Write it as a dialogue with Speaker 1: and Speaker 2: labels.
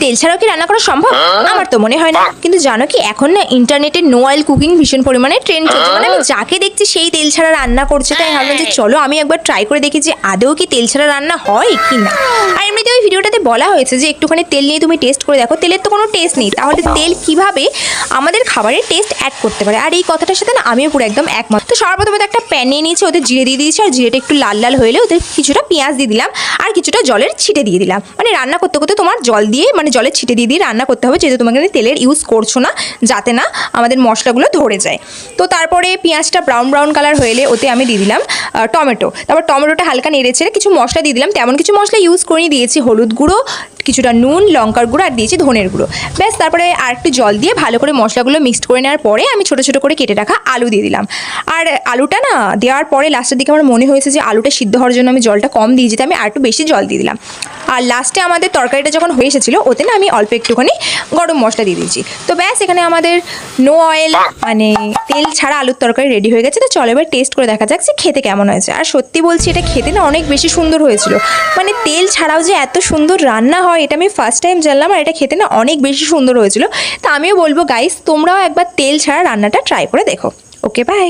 Speaker 1: তেল ছাড়াও কি রান্না করা সম্ভব? আমার তো মনে হয় না। কিন্তু জানো কি, এখন না ইন্টারনেটে নো অয়েল কুকিং ভীষণ পরিমাণে ট্রেন্ড চলছে। মানে আমি যাকে দেখছি সেই তেল ছাড়া রান্না করছে, তাই ভাবলাম যে চলো আমি একবার ট্রাই করে দেখি যে আদৌ কি তেল ছাড়া রান্না হয় কি না। আর এমনিতে ওই ভিডিওটাতে বলা হয়েছে যে একটুখানি তেল নিয়ে তুমি টেস্ট করে দেখো। তেলের তো কোনো টেস্ট নেই, তাহলে তেল কিভাবে আমাদের খাবারের টেস্ট অ্যাড করতে পারে। আর এই কথাটার সাথে না আমিও পুরো একদম একমত। তো সর্বপ্রথমে একটা প্যান নিয়ে নিয়েছি, ওতে জিরে দিয়ে দিয়েছি, আর জিরেটা একটু লাল লাল হলে ওতে কিছুটা পেঁয়াজ দিয়ে দিলাম, আর কিছুটা জলের ছিটে দিয়ে দিলাম। মানে রান্না করতে করতে তোমার জল দিয়ে মানে জলের ছিটে দিয়ে দিয়ে রান্না করতে হবে, যেহেতু তোমাকে তেলের ইউজ করছো না, যাতে না আমাদের মশলাগুলো ধরে যায়। তো তারপরে পেঁয়াজটা ব্রাউন ব্রাউন কালার হলে ওতে আমি দিয়ে দিলাম টমেটো। তারপর টমেটোটা হালকা নেড়ে ছেড়ে কিছু মশলা দিয়ে দিলাম। তেমন কিছু মশলা ইউজ করে দিয়েছি, হলুদ গুঁড়ো, কিছুটা নুন, লঙ্কার গুঁড়ো, আর দিয়েছি ধনের গুঁড়ো। ব্যাস, তারপরে আর একটু জল দিয়ে ভালো করে মশলাগুলো মিক্সড করে নেওয়ার পরে আমি ছোটো ছোটো করে কেটে রাখা আলু দিয়ে দিলাম। আর আলুটা না দেওয়ার পরে লাস্টের দিকে আমার মনে হয়েছে যে আলুটা সিদ্ধ হওয়ার জন্য আমি জলটা কম দিয়ে যেতে, আমি আর একটু বেশি জল দিয়ে দিলাম। আর লাস্টে আমাদের তরকারিটা যখন হয়ে এসেছিলো, ওতে না আমি অল্প একটুখানি গরম মশলা দিয়ে দিয়েছি। তো ব্যাস, এখানে আমাদের নো অয়েল মানে তেল ছাড়া আলুর তরকারি রেডি হয়ে গেছে। তো চলো এবার টেস্ট করে দেখা যাক যে খেতে কেমন হয়েছে। আর সত্যি বলছি, এটা খেতে না অনেক বেশি সুন্দর হয়েছিল। মানে তেল ছাড়াও যে এত সুন্দর রান্না হয়, এটা আমি ফার্স্ট টাইম জানলাম। আর এটা খেতে না অনেক বেশি সুন্দর হয়েছিল। তা আমিও বলবো গাইস, তোমরাও একবার তেল ছাড়া রান্নাটা ট্রাই করে দেখো। ওকে, বাই।